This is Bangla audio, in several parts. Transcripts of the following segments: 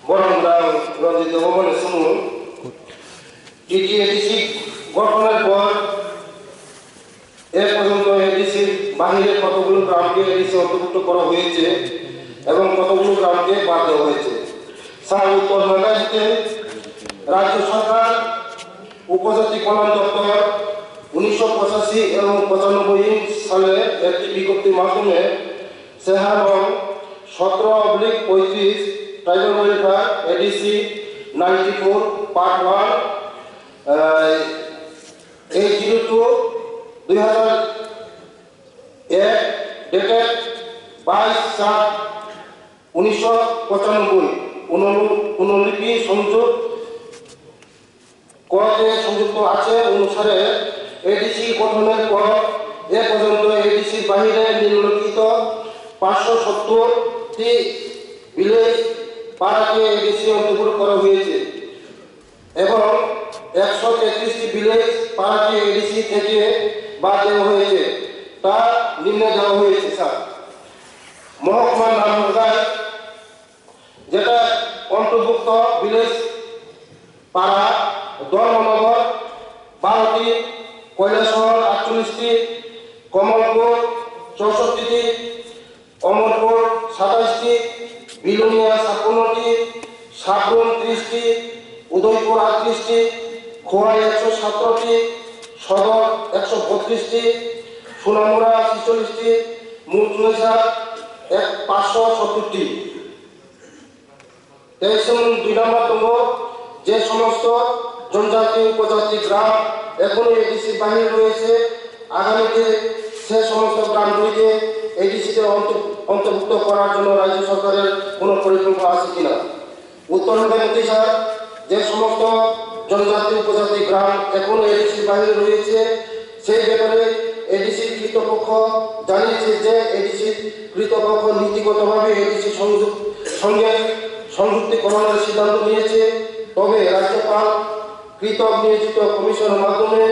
বরংদাং রঞ্জিত ভবনে শুনুন টিটিএডিসি গঠনের পর এ পর্যন্ত এডিসির বাহিরে কতগুলো গ্রামকে এডিসি অন্তর্ভুক্ত করা হয়েছে এবং কতগুলো গ্রামকে বাদ দেওয়া হয়েছে। স্যার উত্তর মেধাবীতে রাজ্য সরকার উপজাতি কল্যাণ দপ্তর 1985 এবং 95 সালে একটি বিজ্ঞপ্তির মাধ্যমে সেহা নং 17/35 tribal welfare ADC 94 part 1 802/2001 dated 22/7/1995 অনুলিপি সংযোগ করতে সংযুক্ত আছে অনুসারে এডিসি গঠনের পর এ পর্যন্ত এডিসির বাহিরে নিম্নলিখিত 570টি ভিলেজ পাড়াকে এডিসি অন্তর্ভুক্ত করা হয়েছে এবং 133টি ভিলেজ পাড়াকে এডিসি থেকে বাদ দেওয়া হয়েছে। তা নিম্নে দেওয়া হয়েছে। স্যার মহকুমার নাম অনুযায়ী যেটা অন্তর্ভুক্ত ভিলেজ পাড়া ধর্মনগর 12টি, কৈলাসহর 48টি, কমলপুর 64টি, অমরপুর 27টি, বিলুনিয়া 56টি, সাবরুম 30টি, উদয়পুর 38টি, খোয়াই 117টি, সদর 132টি, সোনামুড়া 46টি, মুখনেশা 570টি। 2 নম্বর যে সমস্ত জনজাতি উপজাতি গ্রাম এখনো এডিসির বাহিরে রয়েছে আগামীতে সে সমস্ত গ্রামগুলিকে এডিসিতে অন্তর্ভুক্ত করার জন্য রাজ্য সরকারের কোনো পরিকল্পনা আছে কিনা। উত্তর হবে স্যার যে সমস্ত জনজাতি উপজাতি গ্রাম এখনো এডিসির বাহিরে রয়েছে সেই ব্যাপারে এডিসির কৃতপক্ষ জানিয়েছে যে এডিসির কৃতপক্ষ নীতিগতভাবে এডিসির সঙ্গে সংযুক্তিকরণের সিদ্ধান্ত নিয়েছে। তবে রাজ্যপাল কৃতক নিয়োজিত কমিশনের মাধ্যমে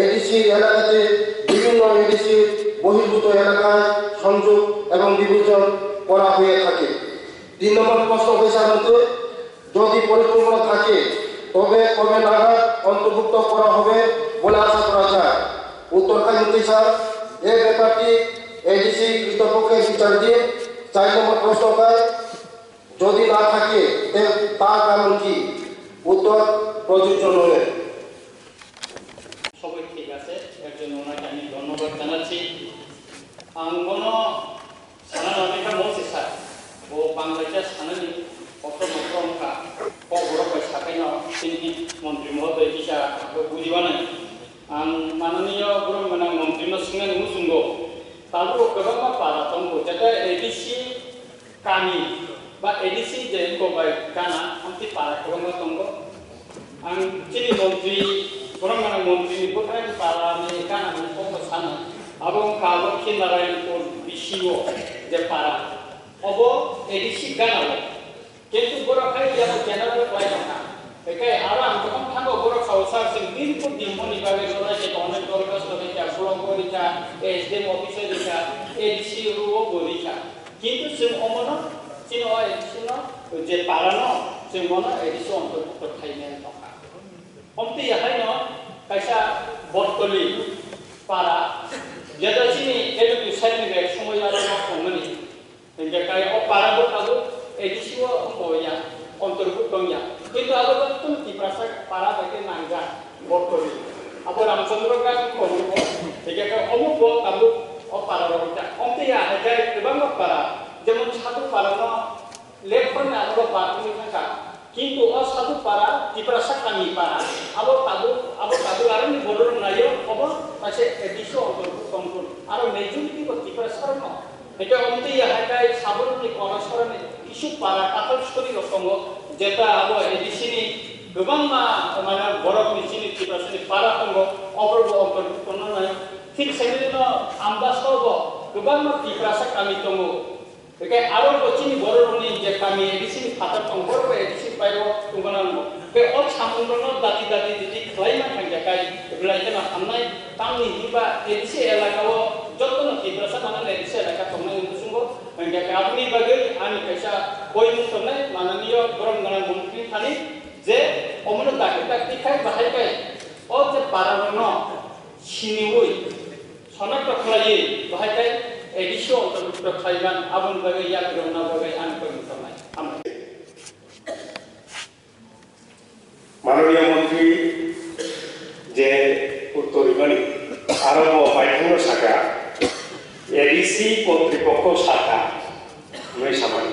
এডিসির এলাকাতে বিভিন্ন এডিসির বহির্ভূত এলাকায় সংযোগ এবং বিভাজন করা হয়ে থাকে। 3 নম্বর প্রশ্ন পেশার মধ্যে যদি পরিকল্পনা থাকে তবে কবে নাগাদ অন্তর্ভুক্ত করা হবে বলে আশা করা যায়। উত্তরকারী স্যার এই ব্যাপারটি এডিসি কৃতপক্ষের বিচার দিয়ে 4 নম্বর প্রশ্ন পায় যদি না থাকে তার কারণ কি। উত্তর প্রযোজ্য নয়। সবাই ঠিক আছে এর জন্য ওনাকে আমি ধন্যবাদ জানাচ্ছি। কোনো সানানো অনেকটা মৌসি স্যার ও বাংলাদেশের সানানি অত মন্ত্রণকা ও বড় সাকাইন তিনি মন্ত্রী মহোদয় কিসা বুঝিবানাই आं माननीय गुरुमोना मन्त्रिनो सिंगानि मुसुंगो तालु गोबां पारा दंगो जेटा एडिसि कामि बा एडिसि जे गोबाय गाना आमति पारा गोबां दंगो आं चिनि मन्त्रि गुरुमोना मन्त्रिनि बोथाय पारानि गानानि फंखो सानो आबं काबो किनारायनपुर बिसिओ जे पारा अबो एडिसि गानाबो किन्तु बरखाय याबो जेनारेल प्लाइना बेखाय आरो आं गोबां थांगो बरखाव सारसिं दिनखौ दिनमनि बागै जरायसे अनेक दरखास्त दिखा ब्लक दिखा एसडीएम अफिस दिखा एडिसि रुओ बोरिखा किन्तु जों अमनो चिनो एडिसिनो जे पारानो जों मनो एडिसि अन्तर्भुक्त थायनाय नखा हमति याहायनो कायसा बटकलि पारा जेदासिनि एडुकेशन नि समय आरो नखमनि जेकाय अ पाराबो थागो एडिसिओ अम्बया अन्तर्भुक्त दंया किन्तु आरो तुम तिप्रासा पारा बायदि नांगा बटकलि अब रामचंद्र गान कमुको एकेका अमुको काबु अ पारा रंता हमतिया हेकाय गोबां पारा जेमन सातु पारानो लेखन आरो बातनि थाखा किन्तु अ सातु पारा तिप्रासा कामि पारा अब काबु आरो नि बडर नायो अब मासे एडिसो अन्तर्भुक्त दंकुन आरो मेजरिटी को तिप्रासा न एका हमतिया हेकाय साबरनि करसरनि इशु पारा कातल स्टोरी रकमो जेता अब एडिसिनि गोबां माने बरफ निचिनि तिप्रासानि पारा दंगो अबरबो अन्तर्भुक्त ननाय थिक सेदिनो आमबासावबो गोबां तिप्रासा कामि दंगो बेखाय आरो बचिनि बरफनि जे कामि एडिसिनि फाटार दं बरफ एडिसिनि बायरो दंगोनांगो बे अ सामुन्द्रनो दाति दाति दिदि खालायना थांजाखाय ब्लाइजना थांनाय तांनि हिबा एडिसि एलाकाव जतन तिप्रासा माने एडिसि एलाका थांनाय मुसुंगो Hingga kami bagi ani kaisa koi musonai mananiyo gorong gorong mungkin tani je omno tak tikai bahai kai o je pararono siniwui sonak kelai bahai kai edisio untuk kelaikan abun bagi yang gorong bagi ani koi musonai am মাননীয় মন্ত্রী যে উত্তরীবাণী আরম্ভ পাইথন্য শাখা এডিসি কর্তৃপক্ষ শাখা নয় সামান্য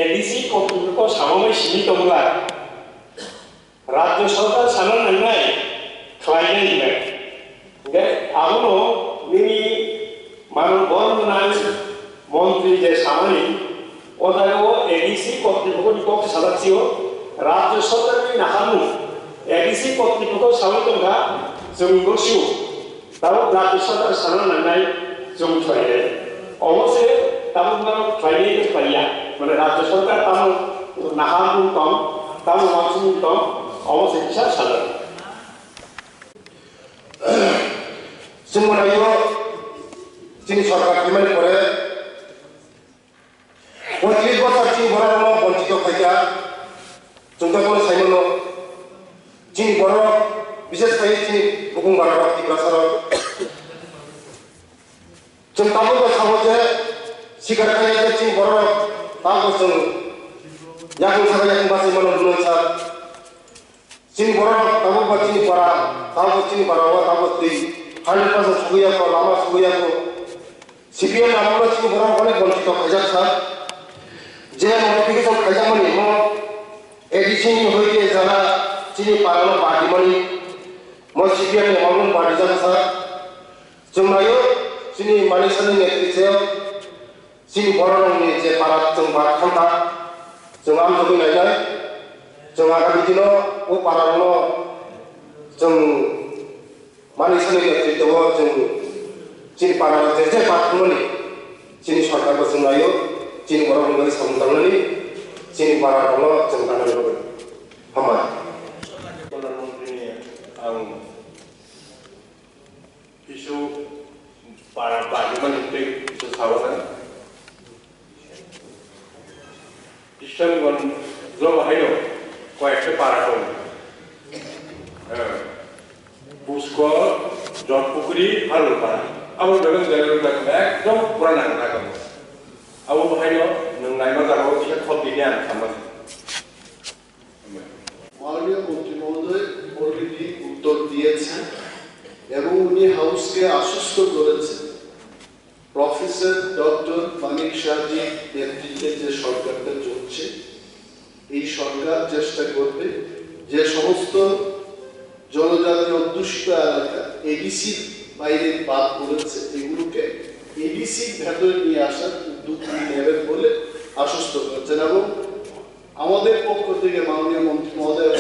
এডিসি কর্তৃপক্ষ সামান্য সীমিত বলা রাজ্য সরকার সামান নাই খাইনাই দিবেন আগুনো নিনি মানব বন্ধনায় মন্ত্রী যে সামানি ওদাগো এডিসি কর্তৃপক্ষ পক্ষে সাদাচ্ছিও রাজ্য সরকারनि নাহামু এডিসি কর্তৃপক্ষ সামন্তঙ্গা जों गसिउ তাও রাজ্য সরকার সানা নাंनाय जों थ्रायदे অবশ্যই তাবো थ्रायनाय थ्राया মানে রাজ্য সরকার তাও নাহামু কম তাও মানসিং কম অবশ্যই হিসাব সাদা जोंनायो जोंनि सरकार फैनाय परे 35 বছর जों बर'नो बन्चित खायगा जोंखौ सायमनो जोंनि बर' বিশেষকৈ जोंनि बुहुम भारताव तिब्रासाराव जों दाबो सानो जे सिगार खायगा जोंनि बर' दाबो जों यागुं सागायागुं बासै मनो नुनो सा जोंनि बर' दाबो जोंनि बारा दाबो जोंनि बाराव दाबो दै 100% सुगैयाखौ लामा सुगैयाखौ सिपिएम नामनो जोंनि बर' अनेक बन्चित खायजा सा जे नटिफिकेशन खायजा मनि म एडिसन होइके जाना जोंनि पारानो पार्टीमनि म सिपिएम मावनो पार्टी जाना सा जोंनायो जोंनि मानिसानि नेतृत्वयाव जोंनि बर'नि जे पारा जों बारा खामथा जों आम जगैनाय जों आगामि दिनाव ओ पारानो जों मानिसानि नेतृत्वयाव जों जोंनि पारा जे पार्टीमनि जोंनि सरकारखौ जोंनायो जोंनि बर'नि सामलायनानै जोंनि पाराखौल' जों गाननो लुबैयो हामबाय प्रधानमन्त्रीनि आं কিছু পাড়া পার্টিমানিতে কিছু সাবধান খ্রিস্টানগণ জবাহাইও কয়েকটা পাড়া কম পুষ্কর জলপুকুরি হালুপাড়া আমার বেগম জায়গা একদম পুরানা থাকবো আবু বাহাইও নों नायबा जागौ एसे खब गियान खालामो মাননীয় মন্ত্রী মহোদয় অলরেডি উত্তর দিয়েছেন এবং উনি হাউসকে আশ্বস্ত করেছেন প্রফেসর ডক্টর মানিক শাহজি নেতৃত্বে যে সরকারটা চলছে এই সরকার চেষ্টা করবে যে সমস্ত জনজাতি অধ্যুষিত এলাকা এডিসির বাইরে বাদ পড়েছে এগুলোকে এডিসির ভেতরে নিয়ে আসার উদ্যোগ নেবেন বলে আশ্বস্ত করেছেন এবং আমাদের পক্ষ থেকে মাননীয় মন্ত্রী মহোদয়